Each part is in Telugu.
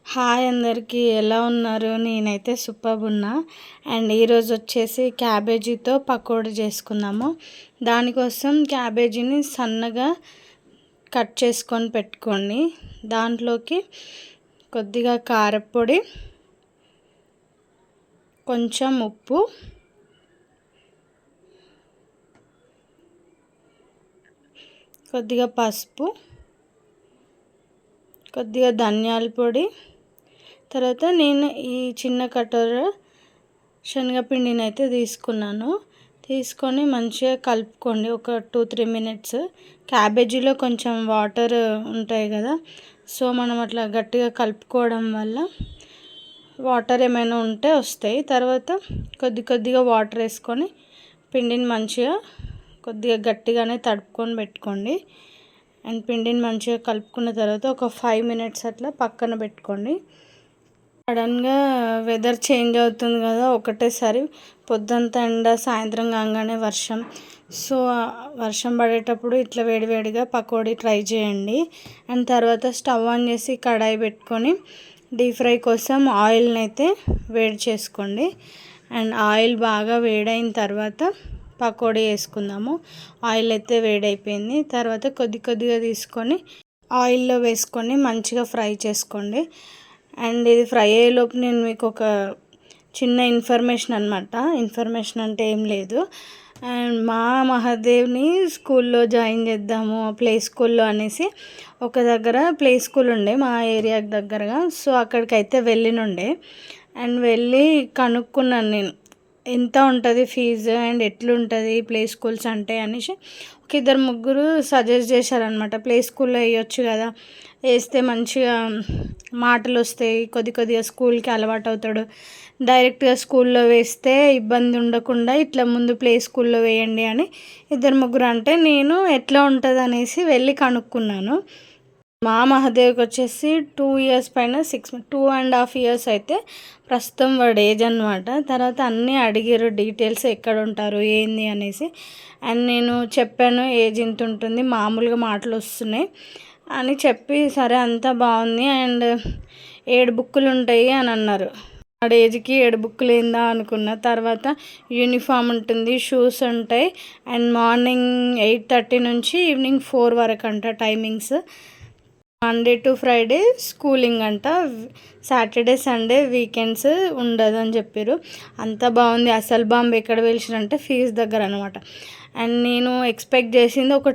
హాయ్ అందరికీ, ఎలా ఉన్నారు? నేనైతే సూపర్బ్ ఉన్నా. అండ్ ఈరోజు వచ్చేసి క్యాబేజీతో పకోడీ చేసుకుందాము. దానికోసం క్యాబేజీని సన్నగా కట్ చేసుకొని పెట్టుకోండి. దాంట్లోకి కొద్దిగా కారపొడి, కొంచెం ఉప్పు, కొద్దిగా పసుపు, కొద్దిగా ధనియాల పొడి, తర్వాత నేను ఈ చిన్న కటోర శనగపిండిని అయితే తీసుకొని మంచిగా కలుపుకోండి. ఒక 2-3 మినిట్స్. క్యాబేజీలో కొంచెం వాటర్ ఉంటాయి కదా, సో మనం అట్లా గట్టిగా కలుపుకోవడం వల్ల వాటర్ ఏమైనా ఉంటే వస్తాయి. తర్వాత కొద్దిగా వాటర్ వేసుకొని పిండిని మంచిగా కొద్దిగా గట్టిగానే తడుపుకొని పెట్టుకోండి. అండ్ పిండిని మంచిగా కలుపుకున్న తర్వాత ఒక 5 మినిట్స్ అట్లా పక్కన పెట్టుకోండి. సడన్గా వెదర్ చేంజ్ అవుతుంది కదా, ఒకటేసారి పొద్దంతా ఎండ, సాయంత్రం కాగానే వర్షం. సో వర్షం పడేటప్పుడు ఇట్లా వేడివేడిగా పకోడీ ట్రై చేయండి. అండ్ తర్వాత స్టవ్ ఆన్ చేసి కడాయి పెట్టుకొని డీప్ ఫ్రై కోసం ఆయిల్ని అయితే వేడి చేసుకోండి. అండ్ ఆయిల్ బాగా వేడైన తర్వాత పకోడీ వేసుకుందాము. ఆయిల్ అయితే వేడైపోయింది. తర్వాత కొద్దిగా తీసుకొని ఆయిల్లో వేసుకొని మంచిగా ఫ్రై చేసుకోండి. అండ్ ఇది ఫ్రై అయ్యేలోపు నేను మీకు ఒక చిన్న ఇన్ఫర్మేషన్ అంటే ఏం లేదు. అండ్ మా మహాదేవ్ని స్కూల్లో జాయిన్ చేద్దాము, ప్లే స్కూల్లో అనేసి ఒక దగ్గర ప్లే స్కూల్ ఉండే మా ఏరియాకి దగ్గరగా. సో అక్కడికైతే వెళ్ళినుండే. అండ్ వెళ్ళి కనుక్కున్నాను నేను ఎంత ఉంటుంది ఫీజు అండ్ ఎట్లుంటుంది ప్లే స్కూల్స్ అంటే అనేసి. ఒక 2-3 సజెస్ట్ చేశారనమాట. ప్లే స్కూల్లో వేయొచ్చు కదా, వేస్తే మంచిగా మాటలు వస్తాయి, కొద్దిగా స్కూల్కి అలవాటు అవుతాడు. డైరెక్ట్గా స్కూల్లో వేస్తే ఇబ్బంది ఉండకుండా ఇట్లా ముందు ప్లే స్కూల్లో వేయండి అని 2-3 అంటే నేను ఎట్లా ఉంటుంది అనేసి వెళ్ళి కనుక్కున్నాను. మా మహాదేవ్కి వచ్చేసి 2 ఇయర్స్ పైన 2.5 ఇయర్స్ అయితే ప్రస్తుతం వాడు ఏజ్ అనమాట. తర్వాత అన్నీ అడిగారు డీటెయిల్స్, ఎక్కడ ఉంటారు ఏంది అనేసి. అండ్ నేను చెప్పాను ఏజ్ ఇంత ఉంటుంది, మామూలుగా మాటలు వస్తున్నాయి అని చెప్పి, సరే అంతా బాగుంది అండ్ 7 బుక్కులు ఉంటాయి అని అన్నారు. వాడి ఏజ్కి 7 బుక్కులు ఏందా అనుకున్న. తర్వాత యూనిఫామ్ ఉంటుంది, షూస్ ఉంటాయి. అండ్ మార్నింగ్ 8:30 నుంచి ఈవినింగ్ 4 వరకు అంట timings. Monday to Friday schooling అంట, సాటర్డే సండే వీకెండ్స్ ఉండదు అని చెప్పారు. అంత బాగుంది. అసలు బాంబు ఎక్కడ పిలిచారంటే ఫీజు దగ్గర అనమాట. అండ్ నేను ఎక్స్పెక్ట్ చేసింది ఒక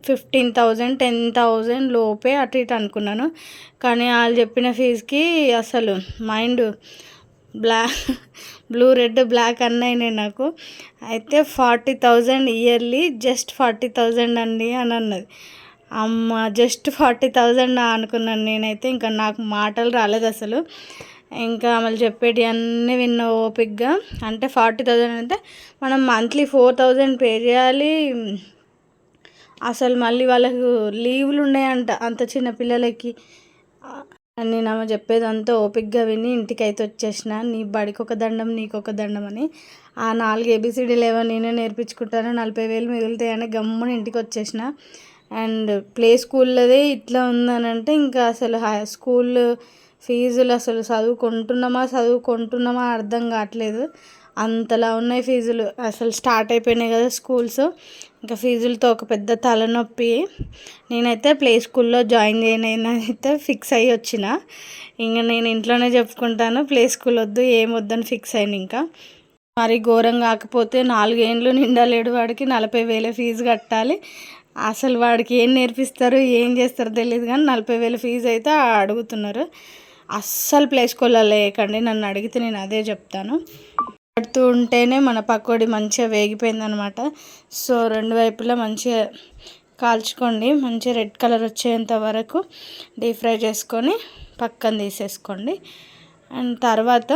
15,000 10,000 లోపే అటు ఇటు అనుకున్నాను. కానీ వాళ్ళు చెప్పిన ఫీజుకి అసలు మైండ్ బ్లూ రెడ్ బ్లాక్ అన్నయ్యనే నాకు. అయితే 40,000 ఇయర్లీ, జస్ట్ 40,000 అండి అని అన్నది. అమ్మ, జస్ట్ 40,000 అనుకున్నాను నేనైతే. ఇంకా నాకు మాటలు రాలేదు అసలు. ఇంకా ఆమెలు చెప్పేటి అన్నీ విన్న ఓపిక్గా. అంటే 40,000 అంటే మనం మంత్లీ 4,000 పే చేయాలి. అసలు మళ్ళీ వాళ్ళకు లీవ్లు ఉన్నాయంట అంత చిన్న పిల్లలకి. నేను ఆమె చెప్పేది అంతా ఓపిక్గా విని ఇంటికైతే వచ్చేసిన. నీ బడికి ఒక దండం, నీకొక దండం అని. ఆ 4 ABCDలు ఏవో నేనే నేర్పించుకుంటాను, 40,000 మిగులుతాయని గమ్మున ఇంటికి వచ్చేసిన. అండ్ ప్లే స్కూల్లోదే ఇట్లా ఉందనంటే ఇంకా అసలు స్కూల్ ఫీజులు అసలు చదువుకుంటున్నామా అర్థం కావట్లేదు. అంతలా ఉన్నాయి ఫీజులు. అసలు స్టార్ట్ అయిపోయినాయి కదా స్కూల్స్, ఇంకా ఫీజులతో ఒక పెద్ద తలనొప్పి. నేనైతే ప్లే స్కూల్లో జాయిన్ చేయనైతే ఫిక్స్ అయ్యి వచ్చిన. ఇంకా నేను ఇంట్లోనే చెప్పుకుంటాను, ప్లే స్కూల్ వద్దు ఏం వద్దని ఫిక్స్ అయిన. ఇంకా మరి ఘోరం కాకపోతే 4 ఏండ్లు నిండలేడు వాడికి 40,000 ఫీజు కట్టాలి. అసలు వాడికి ఏం నేర్పిస్తారు ఏం చేస్తారో తెలియదు కానీ 40,000 ఫీజు అయితే అడుగుతున్నారు. అస్సలు ప్లే స్కూల్లో లేకండి, నన్ను అడిగితే నేను అదే చెప్తాను. పడుతూ ఉంటేనే మన పకోడీ మంచిగా వేగిపోయిందనమాట. సో 2 వైపులా మంచిగా కాల్చుకోండి. మంచిగా రెడ్ కలర్ వచ్చేంత వరకు డీప్ ఫ్రై చేసుకొని పక్కన తీసేసుకోండి. అండ్ తర్వాత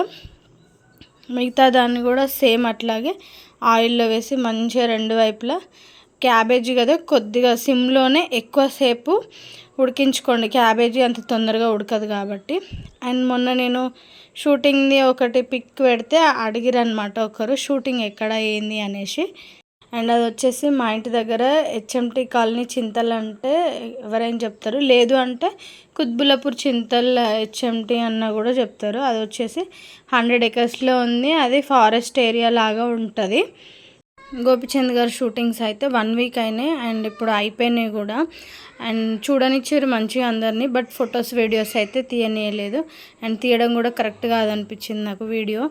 మిగతా దాన్ని కూడా సేమ్ అట్లాగే ఆయిల్లో వేసి మంచిగా 2 వైపులా, క్యాబేజీ కదా కొద్దిగా సిమ్లోనే ఎక్కువసేపు ఉడికించుకోండి. క్యాబేజీ అంత తొందరగా ఉడకదు కాబట్టి. అండ్ మొన్న నేను షూటింగ్ది ఒకటి పిక్ పెడితే అడిగిరనమాట ఒకరు, షూటింగ్ ఎక్కడ ఏంది అనేసి. అండ్ అది వచ్చేసి మా ఇంటి దగ్గర హెచ్ఎంటీ కాలనీ చింతల్ అంటే ఎవరైనా చెప్తారు, లేదు అంటే కుత్బుల్లాపూర్ చింతల్ హెచ్ఎంటీ అన్న కూడా చెప్తారు. అది వచ్చేసి 100 acresలో ఉంది. అది ఫారెస్ట్ ఏరియా లాగా ఉంటుంది. గోపిచంద్ గారు షూటింగ్స్ అయితే 1 week అయినాయి అండ్ ఇప్పుడు అయిపోయినాయి కూడా. అండ్ చూడనిచ్చారు మంచిగా అందరినీ, బట్ ఫొటోస్ వీడియోస్ అయితే తీయనీయలేదు. అండ్ తీయడం కూడా కరెక్ట్ కాదనిపించింది నాకు వీడియో.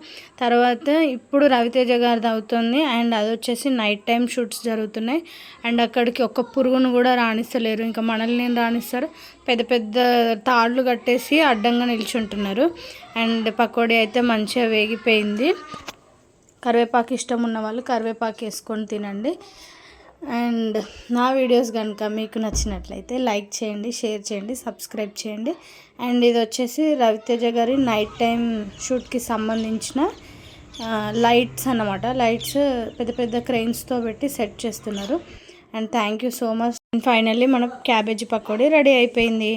తర్వాత ఇప్పుడు రవితేజ గారిది అవుతుంది అండ్ అది వచ్చేసి నైట్ టైం షూట్స్ జరుగుతున్నాయి. అండ్ అక్కడికి ఒక్క పురుగును కూడా రాణిస్తలేరు, ఇంకా మనల్ని రాణిస్తారు. పెద్ద పెద్ద తాళ్ళు కట్టేసి అడ్డంగా నిల్చుంటున్నారు. అండ్ పకోడీ అయితే మంచిగా వేగిపోయింది. కరివేపాకు ఇష్టం ఉన్న వాళ్ళు కరివేపాకు వేసుకొని తినండి. అండ్ నా వీడియోస్ కనుక మీకు నచ్చినట్లయితే లైక్ చేయండి, షేర్ చేయండి, సబ్స్క్రైబ్ చేయండి. అండ్ ఇది వచ్చేసి రవితేజ గారి నైట్ టైం షూట్కి సంబంధించిన లైట్స్ అన్నమాట. లైట్స్ పెద్ద పెద్ద క్రెయిన్స్తో పెట్టి సెట్ చేస్తున్నారు. And thank you so much. And finally మన క్యాబేజీ పకోడీ రెడీ అయిపోయింది.